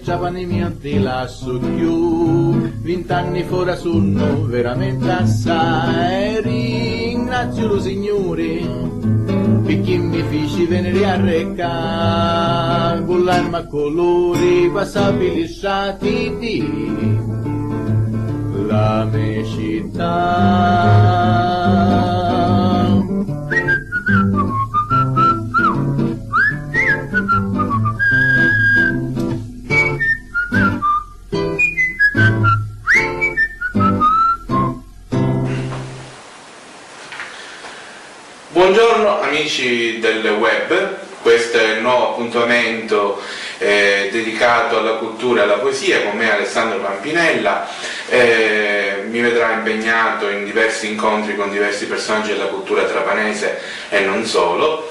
giovani miei ti lascio più, 20 anni fuori sono veramente assai, ringrazio lo Signore, perché mi feci venire a recca, con l'arma a colori, passavi lisciati di la mia città. Buongiorno amici del web, questo è il nuovo appuntamento dedicato alla cultura e alla poesia con me Alessandro Pampinella. Mi vedrà impegnato in diversi incontri con diversi personaggi della cultura trapanese e non solo.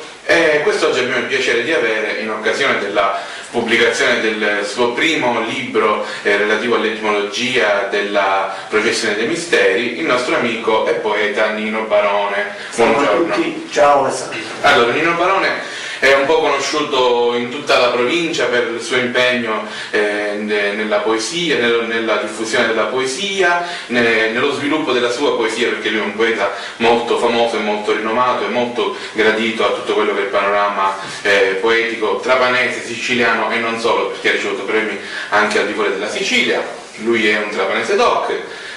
Quest'oggi abbiamo il piacere di avere, in occasione della pubblicazione del suo primo libro relativo all'etimologia della processione dei misteri, il nostro amico e poeta Nino Barone. Buongiorno. Ciao a tutti, ciao Alessandro. Allora, Nino Barone è un po' conosciuto in tutta la provincia per il suo impegno nella poesia, nella diffusione della poesia, nello sviluppo della sua poesia, perché lui è un poeta molto famoso e molto rinomato e molto gradito a tutto quello che è il panorama poetico trapanese, siciliano e non solo, perché ha ricevuto premi anche al di fuori della Sicilia. Lui è un trapanese doc,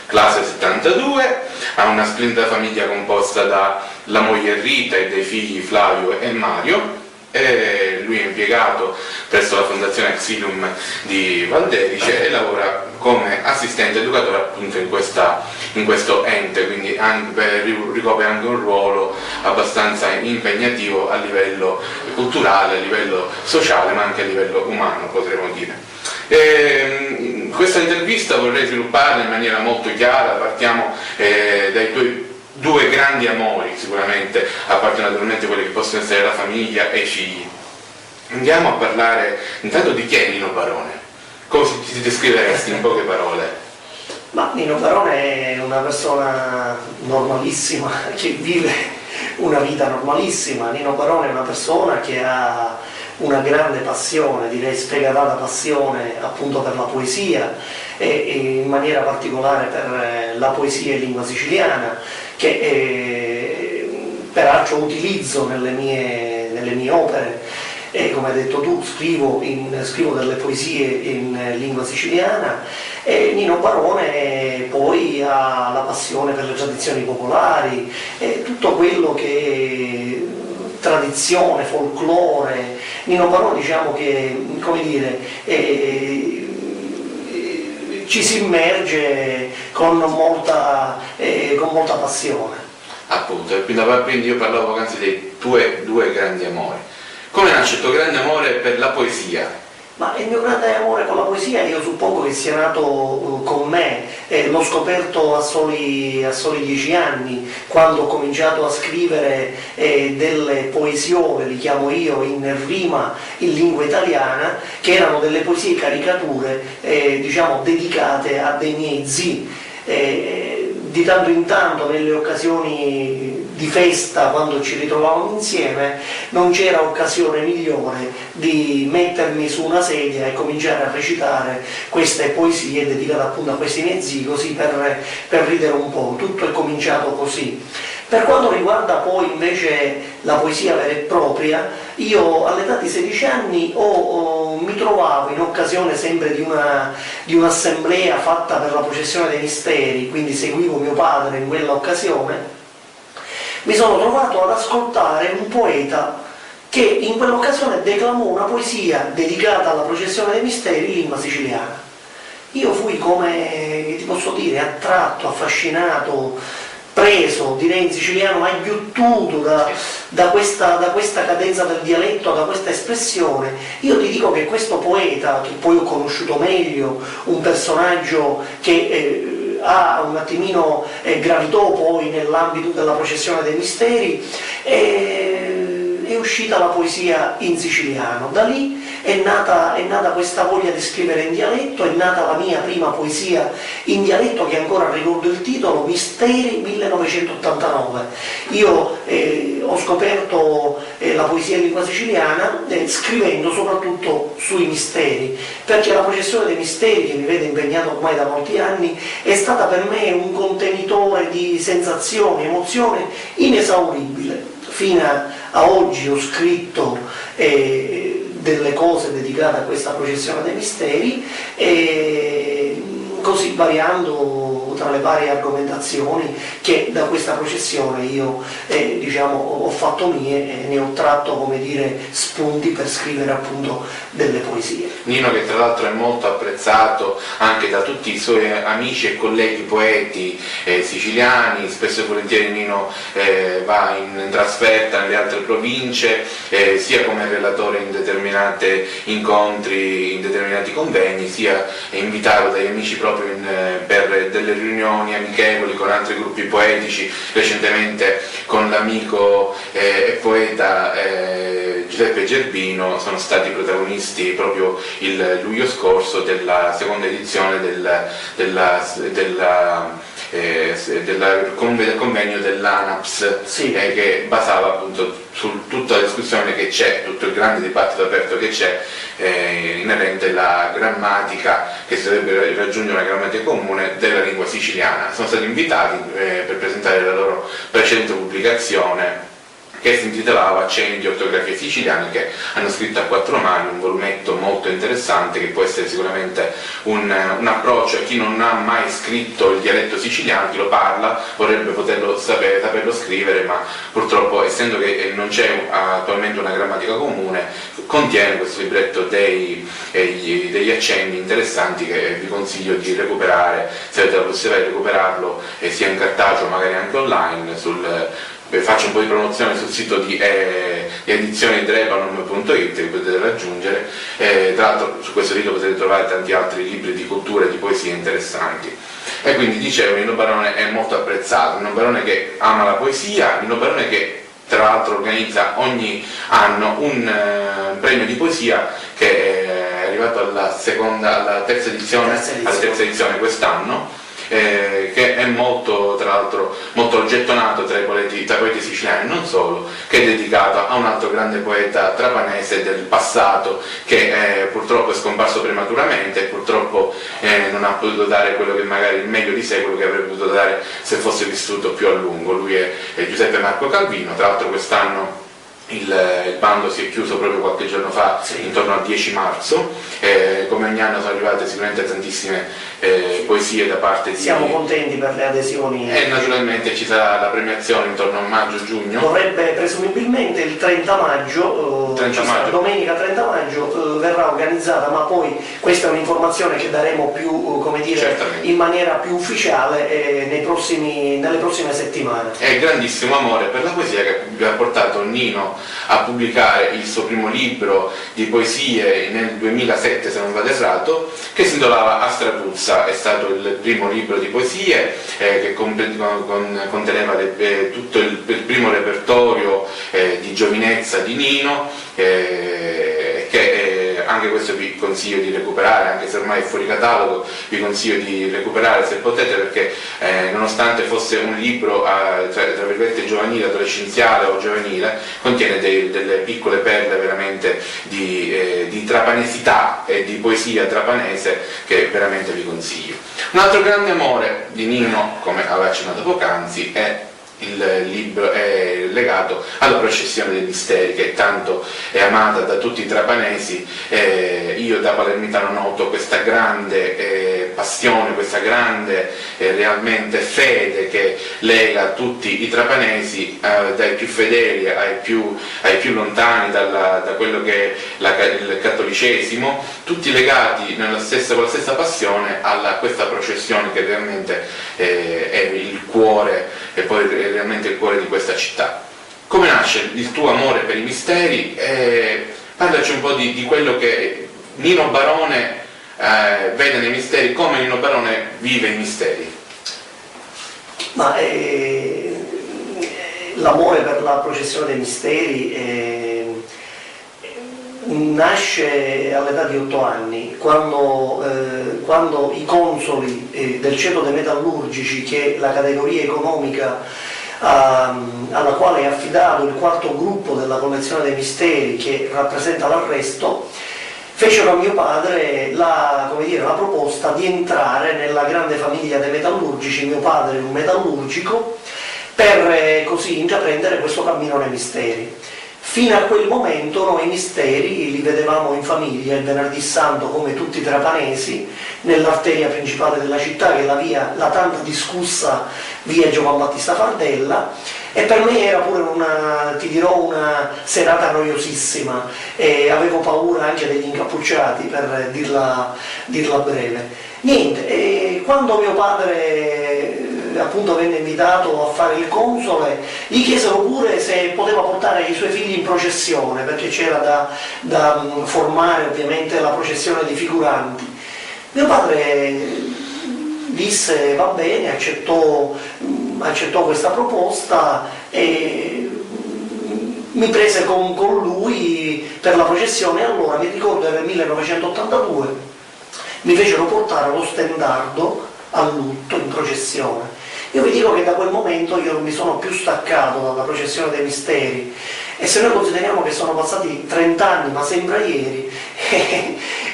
classe 72, ha una splendida famiglia composta dalla moglie Rita e dai figli Flavio e Mario. Lui è impiegato presso la Fondazione Xilum di Valderice e lavora come assistente educatore appunto in questo ente, quindi ricopre anche un ruolo abbastanza impegnativo a livello culturale, a livello sociale, ma anche a livello umano, potremmo dire. Questa intervista vorrei svilupparla in maniera molto chiara. Partiamo dai due grandi amori, sicuramente, a parte naturalmente quelli che possono essere la famiglia e i figli. Andiamo a parlare intanto di chi è Nino Barone. Come ti descriveresti in poche parole? Ma Nino Barone è una persona normalissima, che vive una vita normalissima. Nino Barone è una persona che ha una grande passione, direi sfegatata passione appunto per la poesia e in maniera particolare per la poesia in lingua siciliana, che peraltro utilizzo nelle mie opere. Come hai detto tu, scrivo delle poesie in lingua siciliana, e Nino Barone poi ha la passione per le tradizioni popolari e tutto quello che è tradizione, folklore. Nino Barone, diciamo che, come dire, ci si immerge con molta passione. Appunto, quindi io parlavo poc'anzi dei due grandi amori. Come nasce il tuo grande amore per la poesia? Ma il mio grande amore per la poesia io suppongo che sia nato con me, l'ho scoperto a soli 10 anni, quando ho cominciato a scrivere delle poesiole, li chiamo io, in rima in lingua italiana, che erano delle poesie caricature, diciamo, dedicate a dei miei zii. Di tanto in tanto, nelle occasioni di festa, quando ci ritrovavamo insieme, non c'era occasione migliore di mettermi su una sedia e cominciare a recitare queste poesie dedicate appunto a questi miei zii, così per ridere un po'. Tutto è cominciato così. Per quanto riguarda poi invece la poesia vera e propria, io all'età di 16 anni mi trovavo in occasione sempre di un'assemblea fatta per la processione dei misteri, quindi seguivo mio padre in quella occasione. Mi sono trovato ad ascoltare un poeta che in quell'occasione declamò una poesia dedicata alla processione dei misteri in lingua siciliana. Io fui, come ti posso dire, attratto, affascinato, preso, direi in siciliano, aiututo da questa cadenza del dialetto, da questa espressione. Io ti dico che questo poeta, che poi ho conosciuto meglio, un personaggio che ha un attimino gravitò poi nell'ambito della processione dei misteri, è è uscita la poesia in siciliano. Da lì è nata questa voglia di scrivere in dialetto, è nata la mia prima poesia in dialetto, che ancora ricordo il titolo, Misteri 1989. Io ho scoperto la poesia in lingua siciliana scrivendo soprattutto sui misteri, perché la processione dei misteri, che mi vede impegnato ormai da molti anni, è stata per me un contenitore di sensazioni, emozioni inesauribile. Fino a oggi ho scritto delle cose dedicate a questa processione dei misteri, e così variando tra le varie argomentazioni che da questa processione io ho fatto mie, e ne ho tratto, come dire, spunti per scrivere appunto delle poesie. Nino, che tra l'altro è molto apprezzato anche da tutti i suoi amici e colleghi poeti siciliani. Spesso e volentieri Nino va in trasferta nelle altre province, sia come relatore in determinati incontri, in determinati convegni, sia invitato dagli amici proprio per delle riunioni amichevoli con altri gruppi poetici. Recentemente con l'amico e poeta Giuseppe Gerbino sono stati protagonisti proprio il luglio scorso della seconda edizione del convegno dell'ANAPS, sì. Che basava appunto su tutta la discussione che c'è, tutto il grande dibattito aperto che c'è inerente alla grammatica, che si dovrebbe raggiungere una grammatica comune della lingua siciliana. Sono stati invitati per presentare la loro precedente pubblicazione, che si intitolava Cenni di ortografie siciliane, che hanno scritto a 4 mani, un volumetto molto interessante che può essere sicuramente un approccio a chi non ha mai scritto il dialetto siciliano, chi lo parla, vorrebbe saperlo scrivere, ma purtroppo, essendo che non c'è attualmente una grammatica comune, contiene questo libretto degli accenni interessanti che vi consiglio di recuperare, se avete la possibilità di recuperarlo sia in cartaceo, magari anche online. Faccio un po' di promozione sul sito di edizioni.drepanum.it, che potete raggiungere. Tra l'altro su questo sito potete trovare tanti altri libri di cultura e di poesia interessanti. E quindi, dicevo, Nino Barone è molto apprezzato, Nino Barone che ama la poesia, Nino Barone che tra l'altro organizza ogni anno un premio di poesia che è arrivato alla terza edizione quest'anno, che è molto, tra l'altro, molto gettonato tra i poeti siciliani, non solo, che è dedicato a un altro grande poeta trapanese del passato, che purtroppo è scomparso prematuramente e purtroppo non ha potuto dare quello che magari il meglio di sé, quello che avrebbe potuto dare se fosse vissuto più a lungo. Lui è Giuseppe Marco Calvino. Tra l'altro quest'anno il bando si è chiuso proprio qualche giorno fa, sì, intorno al 10 marzo. Come ogni anno sono arrivate sicuramente tantissime poesie da parte di... Siamo contenti per le adesioni. E naturalmente ci sarà la premiazione intorno a maggio-giugno. Dovrebbe presumibilmente il 30 maggio, domenica 30 maggio verrà organizzata, ma poi questa è un'informazione che daremo più, come dire, in maniera più ufficiale nelle prossime settimane. È grandissimo amore per la poesia che ha portato Nino a pubblicare il suo primo libro di poesie nel 2007, se non vado errato, che si intitolava Astravuzza. È stato il primo libro di poesie che conteneva tutto il primo repertorio di giovinezza di Nino, che anche questo vi consiglio di recuperare, anche se ormai è fuori catalogo, vi consiglio di recuperare se potete, perché nonostante fosse un libro tra virgolette giovanile, adolescenziale o giovanile, contiene delle piccole perle veramente di trapanesità e di poesia trapanese che veramente vi consiglio. Un altro grande amore di Nino, come aveva accennato poc'anzi, il libro è legato alla processione dei misteri, che tanto è amata da tutti i trapanesi. Io da palermitano noto questa grande passione, questa grande realmente fede che lega tutti i trapanesi, dai più fedeli ai più lontani da quello che è il cattolicesimo, tutti legati con la stessa passione a questa processione, che realmente è il cuore, e poi realmente il cuore di questa città. Come nasce il tuo amore per i misteri? Parlaci un po' di quello che Nino Barone vede nei misteri, come Nino Barone vive i misteri. Ma l'amore per la processione dei misteri nasce all'età di 8 anni, quando i consoli del ceto dei metallurgici, che è la categoria economica alla quale è affidato il quarto gruppo della collezione dei misteri, che rappresenta l'arresto, fecero a mio padre la proposta di entrare nella grande famiglia dei metallurgici. Mio padre è un metallurgico, per così intraprendere questo cammino nei misteri. Fino a quel momento noi i misteri li vedevamo in famiglia, il venerdì santo, come tutti i trapanesi, nell'arteria principale della città, che è la tanto discussa via Giovan Battista Fardella, e per me era pure una serata noiosissima, e avevo paura anche degli incappucciati, per dirla breve. Niente, quando mio padre appunto venne invitato a fare il console, gli chiesero pure se poteva portare i suoi figli in processione, perché c'era da formare ovviamente la processione di figuranti. Mio padre disse va bene, accettò questa proposta e mi prese con lui per la processione. Allora mi ricordo era il 1982, mi fecero portare lo stendardo a lutto in processione. Io vi dico che da quel momento io non mi sono più staccato dalla processione dei misteri, e se noi consideriamo che sono passati 30 anni, ma sembra ieri,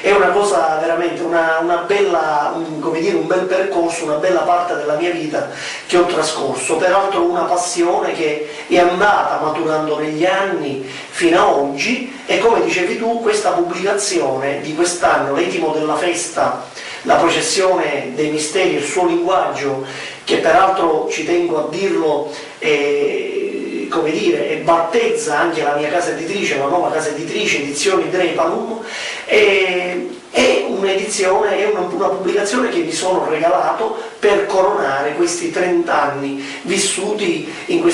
è una cosa veramente, una bella, un bel percorso, una bella parte della mia vita che ho trascorso, peraltro una passione che è andata maturando negli anni fino a oggi. E come dicevi tu, questa pubblicazione di quest'anno, l'etimo della festa, la processione dei misteri, il suo linguaggio, che peraltro ci tengo a dirlo, e battezza anche la mia casa editrice, la nuova casa editrice, Edizioni Drepalum, è un'edizione, è una pubblicazione che mi sono regalato per coronare questi 30 anni vissuti in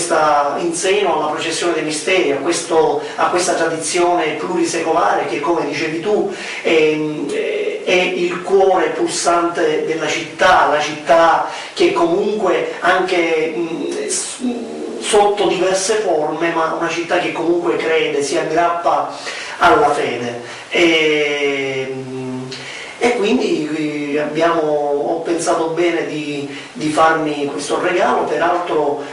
seno alla processione dei misteri, a questa tradizione plurisecolare che, come dicevi tu, è il cuore pulsante della città, la città che comunque anche sotto diverse forme, ma una città che comunque crede, si aggrappa alla fede. E quindi ho pensato bene di farmi questo regalo. Peraltro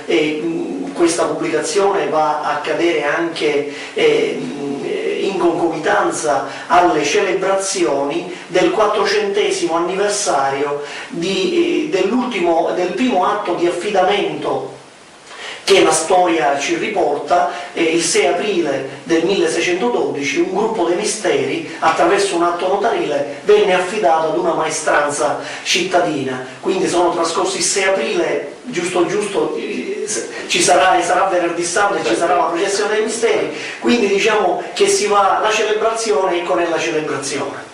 questa pubblicazione va a cadere anche in concomitanza alle celebrazioni del 400° anniversario del primo atto di affidamento che la storia ci riporta. Il 6 aprile del 1612 un gruppo dei misteri, attraverso un atto notarile, venne affidato ad una maestranza cittadina. Quindi sono trascorsi 6 aprile, giusto, sarà venerdì santo e ci sarà la processione dei misteri, quindi diciamo che si va alla celebrazione e con la celebrazione.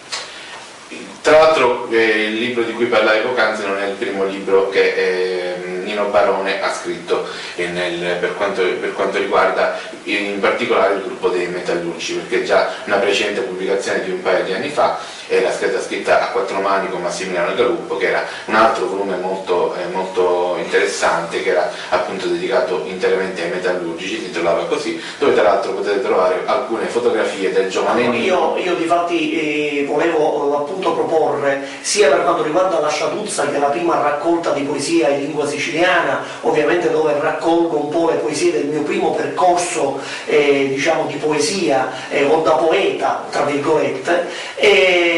Tra l'altro il libro di cui parlavi poc'anzi non è il primo libro che Nino Barone ha scritto per quanto riguarda in particolare il gruppo dei metallurgici, perché già una precedente pubblicazione di un paio di anni fa era stata scritta a 4 mani con Massimiliano Galuppo, che era un altro volume molto interessante, che era appunto dedicato interamente ai metallurgici, si titolava così, dove tra l'altro potete trovare alcune fotografie del giovane Nino. Io difatti volevo appunto proporre, sia per quanto riguarda la Sciatuzza, che è la prima raccolta di poesia in lingua siciliana, ovviamente dove raccolgo un po' le poesie del mio primo percorso di poesia o da poeta, tra virgolette,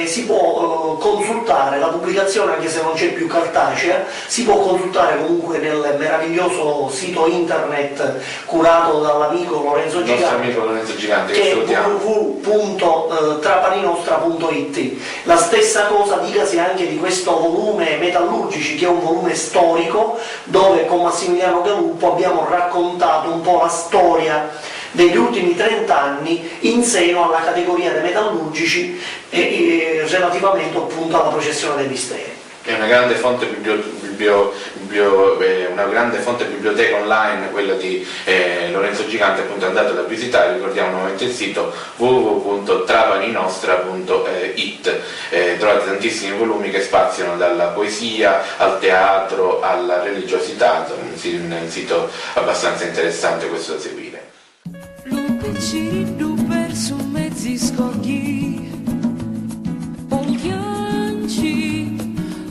si può consultare la pubblicazione, anche se non c'è più cartacea, si può consultare comunque nel meraviglioso sito internet curato dall'amico Lorenzo Gigante, che è www.trapaninostra.it. La stessa cosa dicasi anche di questo volume Metallurgici, che è un volume storico, dove con Massimiliano Galuppo abbiamo raccontato un po' la storia degli ultimi 30 anni in seno alla categoria dei metallurgici relativamente appunto alla processione dei misteri. È una grande fonte una grande fonte biblioteca online, quella di Lorenzo Gigante, appunto andatela a visitare. Ricordiamo nuovamente il sito www.travaninostra.it. Trovate tantissimi volumi che spaziano dalla poesia al teatro alla religiosità, un sito abbastanza interessante questo da seguire. Perso mezzi scogli,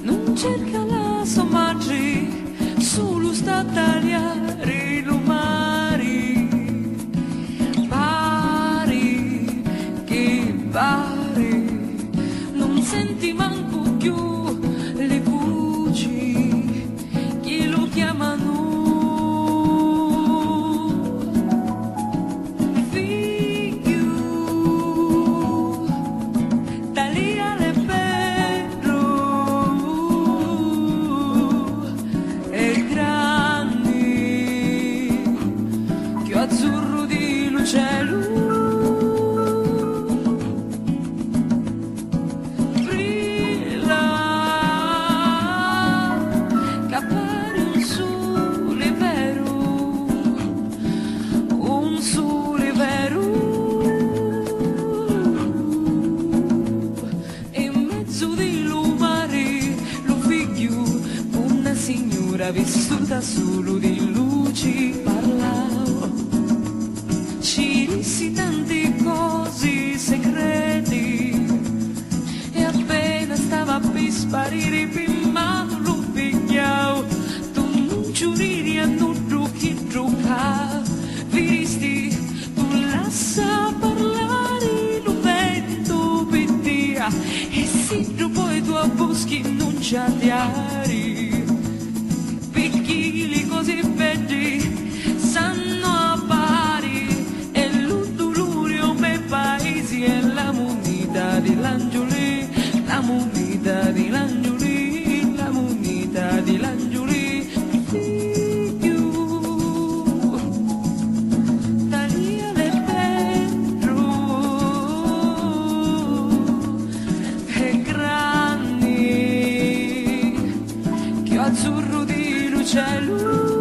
non cerca la somaggi, solo sta a tagliare lumari, pari che pari, non senti manco più le voci che lo chiamano. Azzurro di cielo brilla, che appare un sole vero, un sole vero, e in mezzo di lumare lo figlio, una signora vissuta solo di luci parlava. Ci dissi tante cose segreti e appena stava per sparire per mano lo pigliavo. Tu non giuriri a non chi gioca, viristi tu lascia parlare lo vento per te, e se tu poi tu a boschi non ci addiari, perché le cose peggio sanno a pari. E la moneta di l'Angioli, la moneta di l'Angioli, la moneta di l'Angioli, figlio, tagliale Pedro, e grandi, che azzurro di cielo.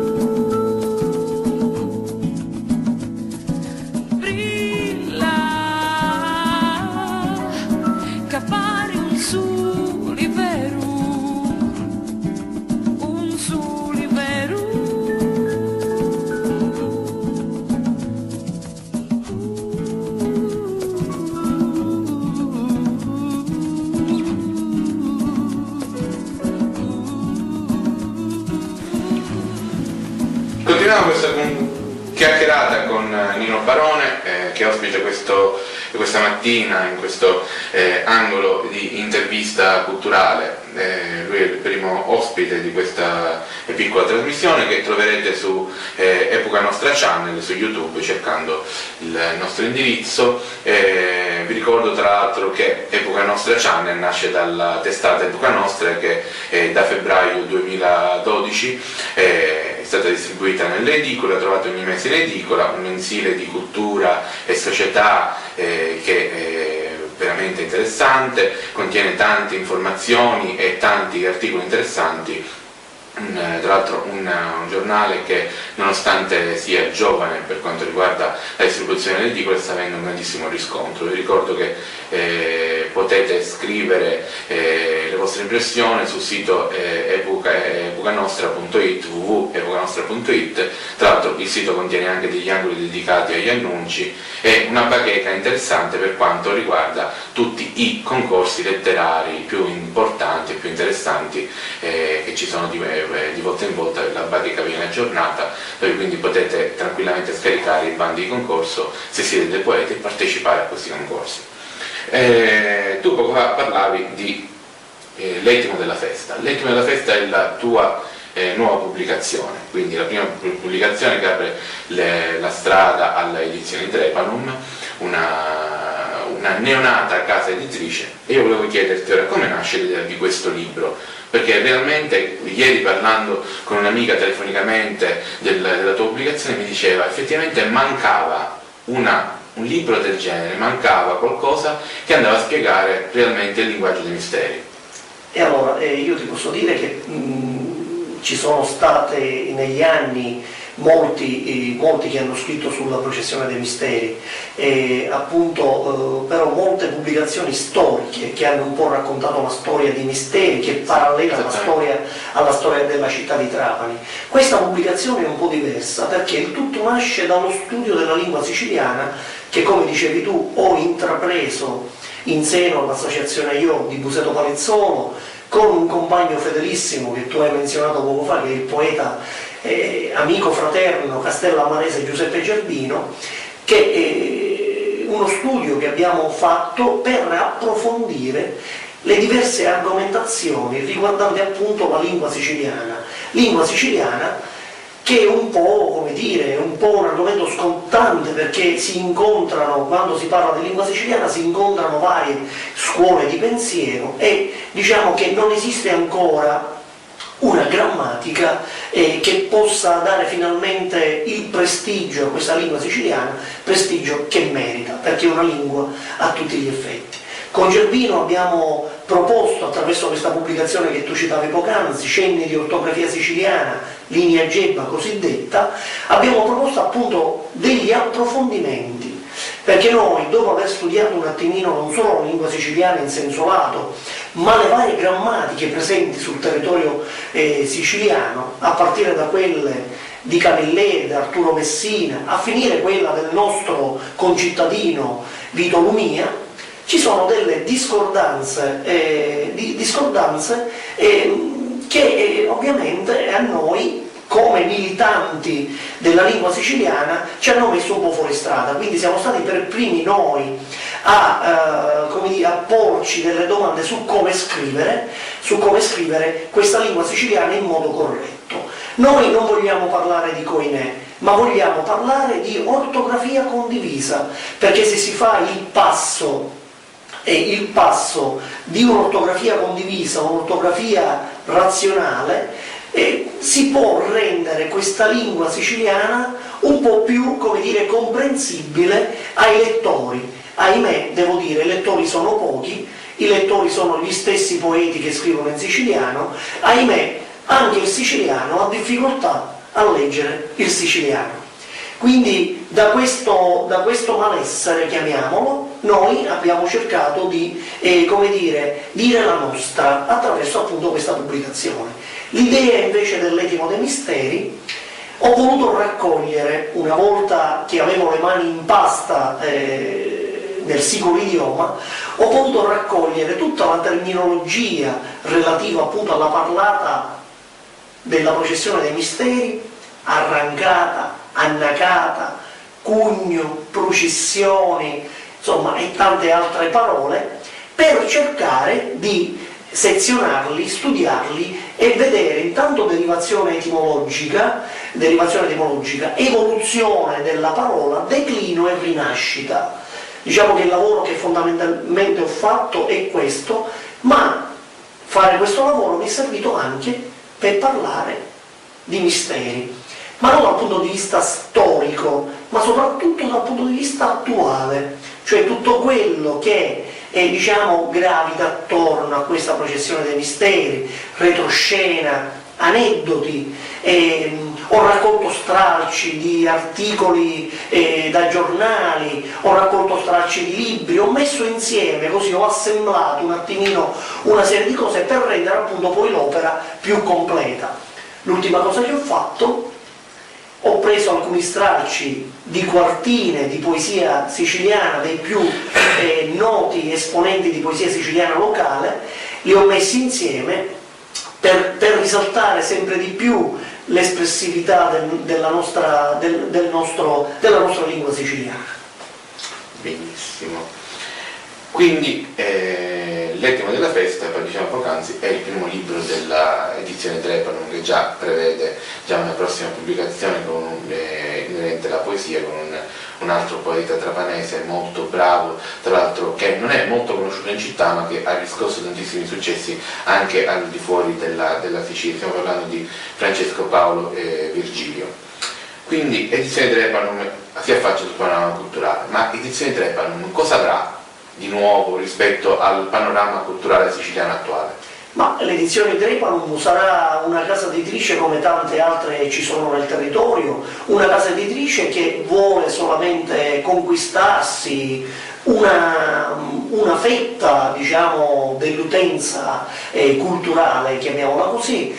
Continuiamo questa chiacchierata con Nino Barone, che ospita questa mattina in questo angolo di intervista culturale. Lui è il primo ospite di questa piccola trasmissione che troverete su Epoca Nostra Channel, su YouTube, cercando il nostro indirizzo. Vi ricordo tra l'altro che Epoca Nostra Channel nasce dalla testata Epoca Nostra, che da febbraio 2012 è stata distribuita nelle edicole. Trovate ogni mese in edicola un mensile di cultura e società che è veramente interessante, contiene tante informazioni e tanti articoli interessanti. Tra l'altro un giornale che, nonostante sia giovane per quanto riguarda la distribuzione delle edicole, sta avendo un grandissimo riscontro. Vi ricordo che potete scrivere le vostre impressioni sul sito epocanostra.it, www.epocanostra.it. Tra l'altro il sito contiene anche degli angoli dedicati agli annunci e una bacheca interessante per quanto riguarda tutti i concorsi letterari più importanti e più interessanti che ci sono di volta in volta. La bacheca viene aggiornata, dove quindi potete tranquillamente scaricare i bandi di concorso se siete dei poeti e partecipare a questi concorsi. Tu poco fa parlavi di L'Etimo della Festa. L'Etimo della Festa è la tua nuova pubblicazione, quindi la prima pubblicazione che apre la strada alla edizione Trepanum, una neonata casa editrice. E io volevo chiederti ora come nasce l'idea di questo libro, perché realmente ieri, parlando con un'amica telefonicamente della tua pubblicazione, mi diceva effettivamente mancava un libro del genere, mancava qualcosa che andava a spiegare realmente il linguaggio dei misteri. E allora io ti posso dire che ci sono state negli anni molti che hanno scritto sulla processione dei misteri, appunto, però molte pubblicazioni storiche che hanno un po' raccontato la storia dei misteri, che è parallela alla storia della città di Trapani. Questa pubblicazione è un po' diversa perché il tutto nasce dallo studio della lingua siciliana che, come dicevi tu, ho intrapreso in seno all'associazione Io di Buseto Palizzolo, con un compagno fedelissimo che tu hai menzionato poco fa, che è il poeta amico fraterno castellamarese Giuseppe Gerbino, che è uno studio che abbiamo fatto per approfondire le diverse argomentazioni riguardanti appunto la lingua siciliana che è un po', come dire, un po' un argomento scottante, perché si incontrano, quando si parla di lingua siciliana, si incontrano varie scuole di pensiero e diciamo che non esiste ancora una grammatica che possa dare finalmente il prestigio a questa lingua siciliana, prestigio che merita, perché è una lingua a tutti gli effetti. Con Gerbino abbiamo proposto, attraverso questa pubblicazione che tu citavi poc'anzi, Cenni di ortografia siciliana, linea Gebba cosiddetta, abbiamo proposto appunto degli approfondimenti, perché noi, dopo aver studiato un attimino non solo la lingua siciliana in senso lato, ma le varie grammatiche presenti sul territorio siciliano, a partire da quelle di Camilleri, da Arturo Messina, a finire quella del nostro concittadino Vito Lumia, ci sono delle discordanze che ovviamente a noi, come militanti della lingua siciliana, ci hanno messo un po' fuori strada, quindi siamo stati per primi noi a porci delle domande su come scrivere questa lingua siciliana in modo corretto. Noi non vogliamo parlare di coinè, ma vogliamo parlare di ortografia condivisa, perché se si fa il passo di un'ortografia condivisa, un'ortografia razionale, si può rendere questa lingua siciliana un po' più, come dire, comprensibile ai lettori. Ahimè, devo dire, i lettori sono pochi, i lettori sono gli stessi poeti che scrivono in siciliano, ahimè, anche il siciliano ha difficoltà a leggere il siciliano. Quindi da questo malessere, chiamiamolo, noi abbiamo cercato di dire la nostra attraverso appunto questa pubblicazione. L'idea invece dell'Etimo dei Misteri, ho voluto raccogliere, una volta che avevo le mani in pasta nel singolo idioma, ho potuto raccogliere tutta la terminologia relativa appunto alla parlata della processione dei misteri, arrancata, annacata, cugno, processioni, insomma, e tante altre parole, per cercare di sezionarli, studiarli e vedere intanto derivazione etimologica, evoluzione della parola, declino e rinascita. Diciamo che il lavoro che fondamentalmente ho fatto è questo, ma fare questo lavoro mi è servito anche per parlare di misteri, ma non dal punto di vista storico, ma soprattutto dal punto di vista attuale, cioè tutto quello che gravita attorno a questa processione dei misteri, retroscena, aneddoti, ho raccolto stralci di articoli da giornali, ho raccolto stralci di libri, ho messo insieme, così ho assemblato un attimino una serie di cose per rendere appunto poi l'opera più completa. L'ultima cosa che ho fatto, ho preso alcuni stralci di quartine di poesia siciliana, dei più noti esponenti di poesia siciliana locale, li ho messi insieme per risaltare sempre di più l'espressività della nostra lingua siciliana. Benissimo. Quindi l'Etimo della Festa, poi diciamo poc'anzi, è il primo libro dell'edizione Trepanum, che già prevede una prossima pubblicazione inerente alla poesia con un altro poeta trapanese molto bravo, tra l'altro che non è molto conosciuto in città ma che ha riscosso tantissimi successi anche al di fuori della Sicilia. Stiamo parlando di Francesco Paolo Virgilio. Quindi edizione Trepanum si affaccia sul panorama culturale, ma edizione Trepanum cosa avrà di nuovo rispetto al panorama culturale siciliano attuale? Ma l'edizione Trepanum sarà una casa editrice come tante altre ci sono nel territorio, una casa editrice che vuole solamente conquistarsi una fetta, diciamo, dell'utenza culturale, chiamiamola così,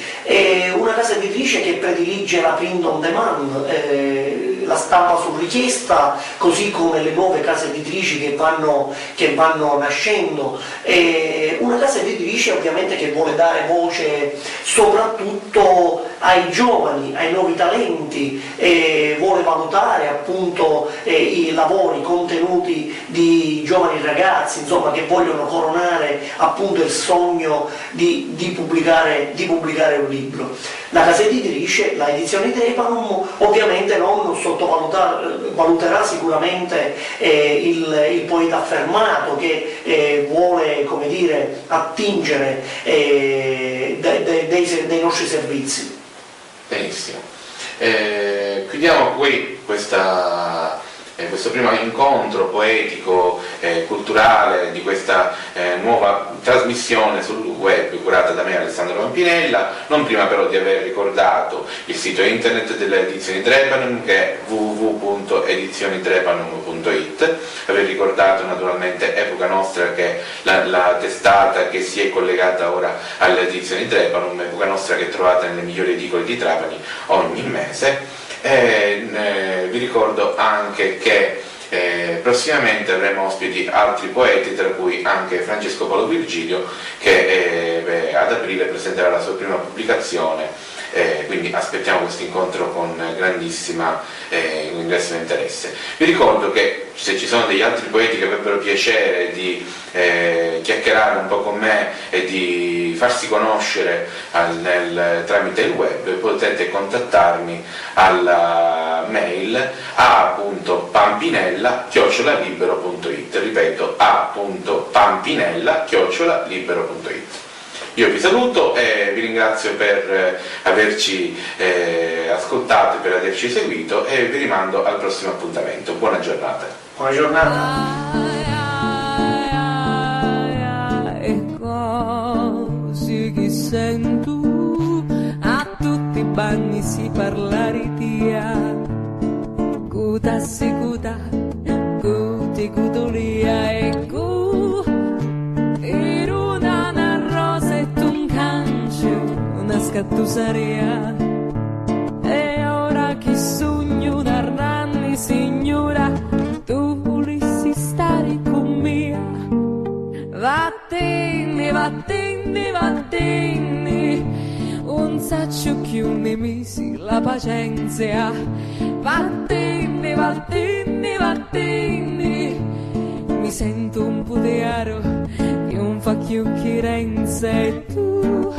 una casa editrice che predilige la print on demand, la stampa su richiesta, così come le nuove case editrici che vanno nascendo, una casa editrice ovviamente che vuole dare voce soprattutto ai giovani, ai nuovi talenti, vuole valutare appunto i lavori, i contenuti di giovani ragazzi, insomma, che vogliono coronare appunto il sogno di pubblicare un libro. La casa editrice, la edizione Trepanum, ovviamente non valuterà sicuramente il poeta affermato che vuole, come dire, attingere dei nostri servizi. Benissimo. Chiudiamo qui questo primo incontro poetico culturale di questa nuova trasmissione sul web curata da me, Alessandro Pampinella, non prima però di aver ricordato il sito internet delle edizioni Trepanum, che è www.edizionitrepanum.it, aver ricordato naturalmente Epoca Nostra, che è la testata che si è collegata ora alle edizioni Trepanum, Epoca Nostra che trovate nelle migliori edicole di Trapani ogni mese. Vi ricordo anche che prossimamente avremo ospiti altri poeti, tra cui anche Francesco Paolo Virgilio, che ad aprile presenterà la sua prima pubblicazione, quindi aspettiamo questo incontro con grandissimo interesse. Vi ricordo che se ci sono degli altri poeti che avrebbero piacere di chiacchierare un po' con me e di farsi conoscere tramite il web, potete contattarmi alla mail a.pampinella@libero.it, ripeto, a.pampinella@libero.it. Io vi saluto e vi ringrazio per averci ascoltato e per averci seguito, e vi rimando al prossimo appuntamento. Buona giornata. Buona giornata. E così che sento a tutti i bagni si parlare di cuta secuta, cuti cutolia e scattusaria. E ora che sogno narranni, signora, tu volessi stare con me. Vattene, vattene, vattene, un saccio che ne misi la pazienza. Vattene, vattene, vattene, mi sento un po' di aro che non fa chiacchierenza. E tu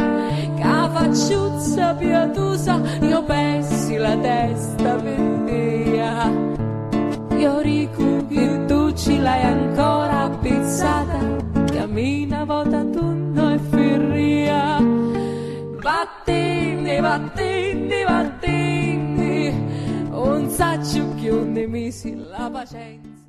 facciuzza pietosa, io pensi la testa per te. Io dico che tu ce l'hai ancora pizzata, cammina volta tu e ferria. Vattene, vattene, vattene, un saccio che ne misi la pazienza.